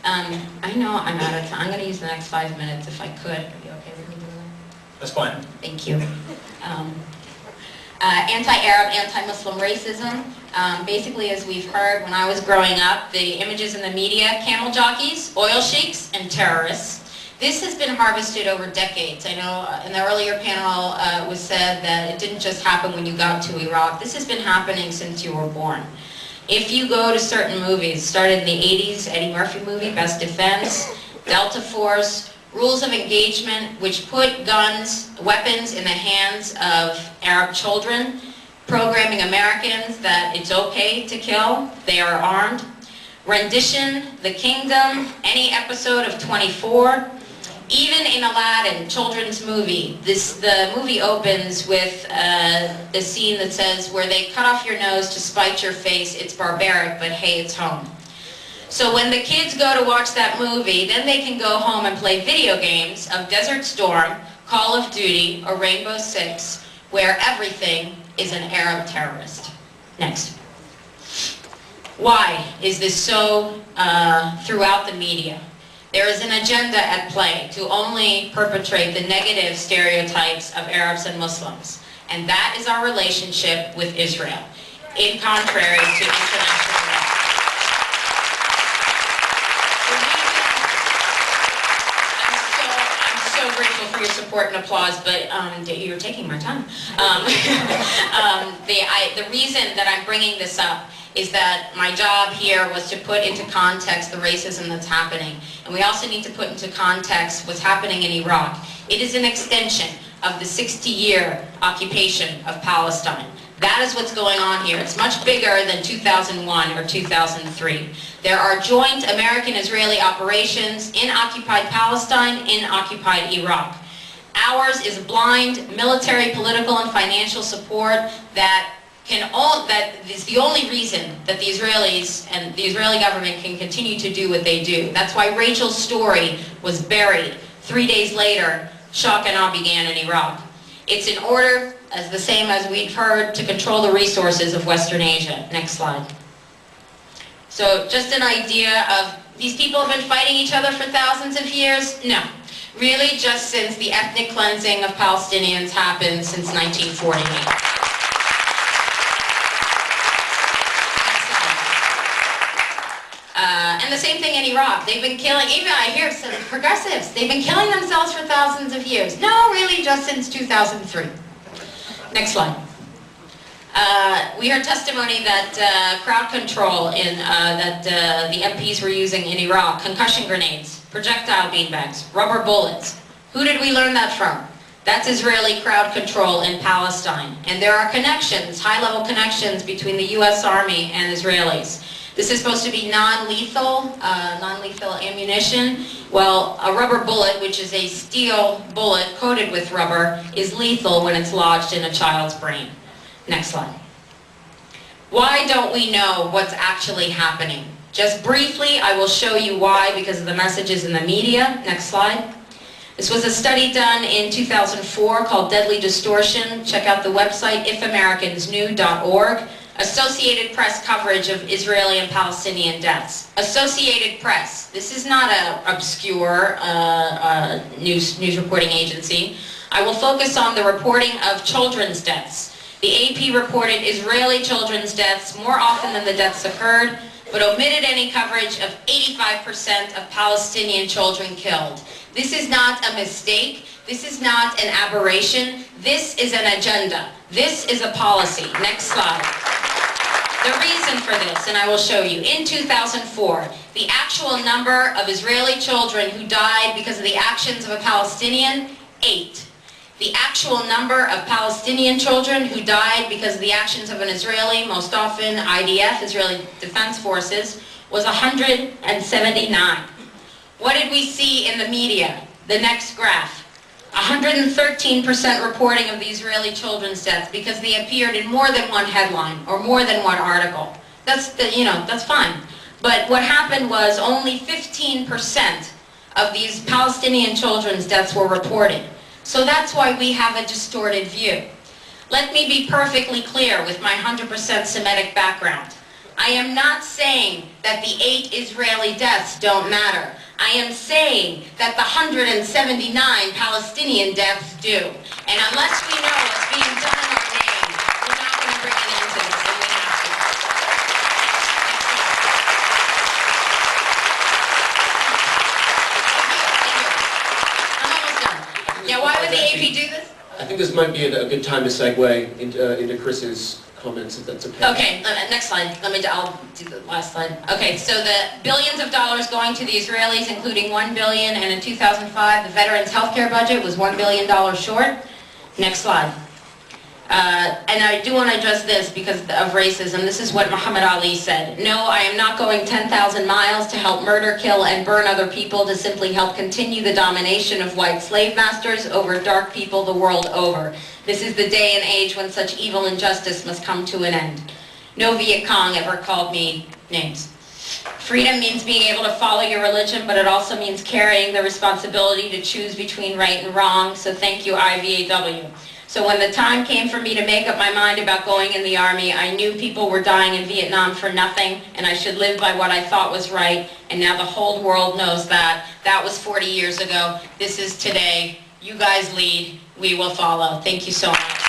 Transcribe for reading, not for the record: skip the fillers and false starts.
I know I'm out of time. I'm going to use the next 5 minutes if I could. Are you okay with me doing that? That's fine. Thank you. Anti-Arab, anti-Muslim racism. Basically, as we've heard, when I was growing up, the images in the media, camel jockeys, oil sheiks, and terrorists. This has been harvested over decades. I know in the earlier panel was said that it didn't just happen when you got to Iraq. This has been happening since you were born. If you go to certain movies, started in the 80s, Eddie Murphy movie, Best Defense, Delta Force, Rules of Engagement, which put guns, weapons in the hands of Arab children, programming Americans that it's okay to kill, they are armed. Rendition, The Kingdom, any episode of 24, even in Aladdin, children's movie, the movie opens with a scene that says, where they cut off your nose to spite your face, it's barbaric, but hey, it's home. So when the kids go to watch that movie, then they can go home and play video games of Desert Storm, Call of Duty, or Rainbow Six, where everything is an Arab terrorist. Next. Why is this so throughout the media? There is an agenda at play to only perpetrate the negative stereotypes of Arabs and Muslims. And that is our relationship with Israel, in contrary to international law. I'm so grateful for your support and applause, but you're taking my time. The reason that I'm bringing this up is that my job here was to put into context the racism that's happening. And we also need to put into context what's happening in Iraq. It is an extension of the 60-year occupation of Palestine. That is what's going on here. It's much bigger than 2001 or 2003. There are joint American-Israeli operations in occupied Palestine, in occupied Iraq. Ours is blind military, political, and financial support that is the only reason that the Israelis and the Israeli government can continue to do what they do. That's why Rachel's story was buried. 3 days later, shock and awe began in Iraq. It's in order, as the same as we've heard, to control the resources of Western Asia. Next slide. So just an idea of, these people have been fighting each other for thousands of years? No. Really, just since the ethnic cleansing of Palestinians happened since 1948. And the same thing in Iraq. They've been killing, even I hear some progressives, they've been killing themselves for thousands of years. No, really, just since 2003. Next slide. We heard testimony that crowd control that the MPs were using in Iraq, concussion grenades, projectile beanbags, rubber bullets. Who did we learn that from? That's Israeli crowd control in Palestine. And there are connections, high-level connections between the U.S. Army and Israelis. This is supposed to be non-lethal ammunition. Well, a rubber bullet, which is a steel bullet coated with rubber, is lethal when it's lodged in a child's brain. Next slide. Why don't we know what's actually happening? Just briefly, I will show you why, because of the messages in the media. Next slide. This was a study done in 2004 called Deadly Distortion. Check out the website, ifamericans.org. Associated Press coverage of Israeli and Palestinian deaths. Associated Press. This is not an obscure news reporting agency. I will focus on the reporting of children's deaths. The AP reported Israeli children's deaths more often than the deaths occurred, but omitted any coverage of 85% of Palestinian children killed. This is not a mistake. This is not an aberration. This is an agenda. This is a policy. Next slide. The reason for this, and I will show you, in 2004, the actual number of Israeli children who died because of the actions of a Palestinian, 8. The actual number of Palestinian children who died because of the actions of an Israeli, most often IDF, Israeli Defense Forces, was 179. What did we see in the media? The next graph. 113% reporting of the Israeli children's deaths because they appeared in more than one headline or more than one article. That's fine. But what happened was only 15% of these Palestinian children's deaths were reported. So that's why we have a distorted view. Let me be perfectly clear with my 100% Semitic background. I am not saying that the 8 Israeli deaths don't matter. I am saying that the 179 Palestinian deaths do. And unless we know what's being done in our name, we're not going to bring an end to this, and we have to. I'm almost done. Now, why would the AP do this? I think this might be a good time to segue into Chris's comments, if that's okay. Okay, next slide. I'll do the last slide. Okay, so the billions of dollars going to the Israelis, including $1 billion, and in 2005, the veterans' healthcare budget was $1 billion short. Next slide. And I do want to address this because of racism. This is what Muhammad Ali said. No, I am not going 10,000 miles to help murder, kill, and burn other people to simply help continue the domination of white slave masters over dark people the world over. This is the day and age when such evil injustice must come to an end. No Viet Cong ever called me names. Freedom means being able to follow your religion, but it also means carrying the responsibility to choose between right and wrong. So thank you, IVAW. So when the time came for me to make up my mind about going in the Army, I knew people were dying in Vietnam for nothing, and I should live by what I thought was right, and now the whole world knows that. That was 40 years ago. This is today. You guys lead. We will follow. Thank you so much.